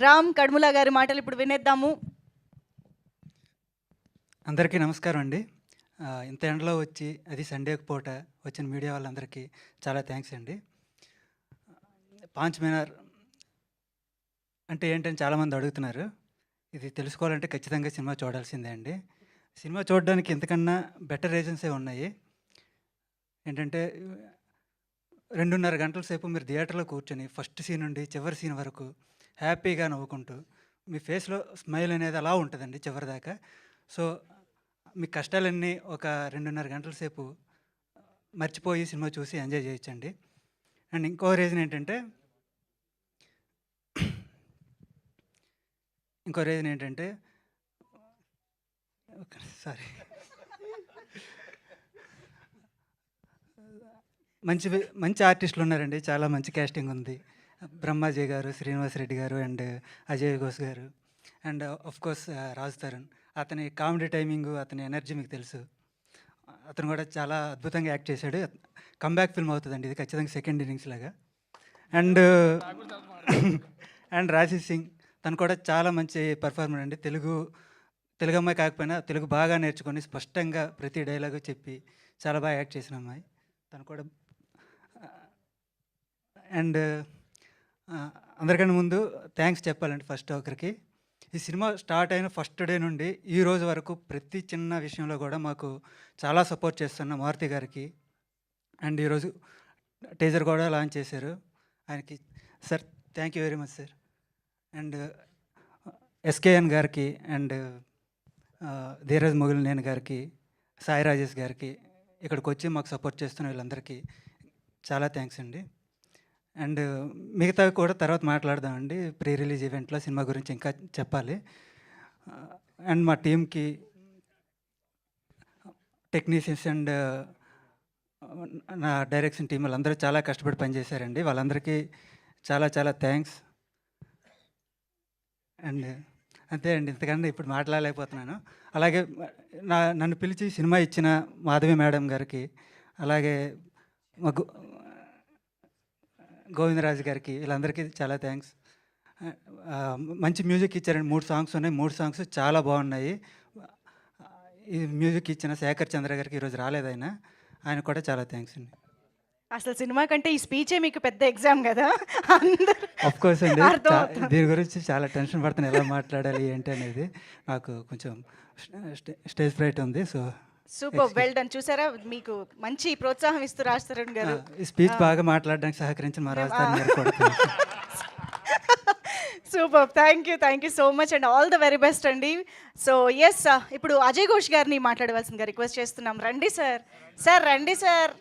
రామ్ కడ్ముల గారి మాటలు ఇప్పుడు వినేద్దాము. అందరికీ నమస్కారం అండి. ఇంత ఎండలో వచ్చి అది సండే పూట వచ్చిన మీడియా వాళ్ళందరికీ చాలా థ్యాంక్స్ అండి. పాంచ్ మినార్ అంటే ఏంటని చాలామంది అడుగుతున్నారు. ఇది తెలుసుకోవాలంటే ఖచ్చితంగా సినిమా చూడాల్సిందే అండి. సినిమా చూడడానికి ఇంతకన్నా బెటర్ రీజన్సే ఉన్నాయి. ఏంటంటే 2.5 గంటల సేపు మీరు థియేటర్లో కూర్చొని ఫస్ట్ సీన్ నుండి చివరి సీన్ వరకు హ్యాపీగా నవ్వుకుంటూ మీ ఫేస్లో స్మైల్ అనేది అలా ఉంటుందండి చివరిదాకా. సో మీ కష్టాలన్నీ ఒక 2.5 గంటల సేపు మర్చిపోయి సినిమా చూసి ఎంజాయ్ చేయొచ్చండి. అండ్ ఇంకో రీజన్ ఏంటంటే సారీ, మంచి ఆర్టిస్టులు ఉన్నారండి. చాలా మంచి క్యాస్టింగ్ ఉంది. బ్రహ్మాజీ గారు, శ్రీనివాస్ రెడ్డి గారు అండ్ అజయ్ ఘోష్ గారు and of course Raj Tarun. అతని కామెడీ టైమింగు, అతని ఎనర్జీ మీకు తెలుసు. అతను కూడా చాలా అద్భుతంగా యాక్ట్ చేశాడు. కంబ్యాక్ ఫిల్మ్ అవుతుందండి ఇది ఖచ్చితంగా సెకండ్ ఇన్నింగ్స్ లాగా. అండ్ అండ్ రాశి సింగ్ తను కూడా చాలా మంచి పర్ఫార్మర్ అండి. తెలుగు అమ్మాయి కాకపోయినా తెలుగు బాగా నేర్చుకొని స్పష్టంగా ప్రతి డైలాగు చెప్పి చాలా బాగా యాక్ట్ చేసిన అమ్మాయి తను కూడా. అండ్ అందరికన్నా ముందు థ్యాంక్స్ చెప్పాలండి ఫస్ట్ ఒకరికి. ఈ సినిమా స్టార్ట్ అయిన ఫస్ట్ డే నుండి ఈ రోజు వరకు ప్రతి చిన్న విషయంలో కూడా మాకు చాలా సపోర్ట్ చేస్తున్న మారుతి గారికి. అండ్ ఈరోజు టీజర్ కూడా లాంచ్ చేశారు. ఆయనకి sir thank you very much sir. And SKN గారికి అండ్ ధీరజ్ మొగిలినేని గారికి, సాయి రాజేష్ గారికి, ఇక్కడికి వచ్చి మాకు సపోర్ట్ చేస్తున్న వీళ్ళందరికీ చాలా థ్యాంక్స్ అండి. అండ్ మిగతావి కూడా తర్వాత మాట్లాడదామండి. ప్రీ రిలీజ్ ఈవెంట్లో సినిమా గురించి ఇంకా చెప్పాలి. అండ్ మా టీంకి, టెక్నీషియన్స్ అండ్ నా డైరెక్షన్ టీం వాళ్ళందరూ చాలా కష్టపడి పనిచేశారండి. వాళ్ళందరికీ చాలా చాలా థ్యాంక్స్. అండ్ అంతే అండి, ఇంతకన్నా ఇప్పుడు మాట్లాడలేకపోతున్నాను. అలాగే నన్ను పిలిచి సినిమా ఇచ్చిన మాధవి మేడం గారికి, అలాగే మా గోవిందరాజు గారికి, వీళ్ళందరికీ చాలా థ్యాంక్స్. మంచి మ్యూజిక్ ఇచ్చారండి. 3 సాంగ్స్ ఉన్నాయి. 3 సాంగ్స్ చాలా బాగున్నాయి. ఈ మ్యూజిక్ ఇచ్చిన శేఖర్ చంద్ర గారికి ఈరోజు రాలేదు, ఆయన కూడా చాలా థ్యాంక్స్ అండి. అసలు సినిమా కంటే ఈ స్పీచే మీకు పెద్ద ఎగ్జామ్ కదా. ఆఫ్ కోర్స్ అండి, దీని గురించి చాలా టెన్షన్ పడుతున్నాను, ఎలా మాట్లాడాలి ఏంటి అనేది. నాకు కొంచెం స్టేజ్ ఫ్రైట్ ఉంది. So super, well done. చూసారా, మీకు మంచి ప్రోత్సాహం ఇస్తూ రాజ్ తరుణ్ గారు ఈ స్పీచ్ బాగా మాట్లాడడానికి సహకరించిన మా రాజ్ తరుణ్ గారు కూడా. Super, thank you so much and all the very best అండి. సో ఎస్, ఇప్పుడు అజయ్ ఘోష్ గారిని మాట్లాడవలసిందిగా రిక్వెస్ట్ చేస్తున్నాం. రండి సార్. రండి సార్.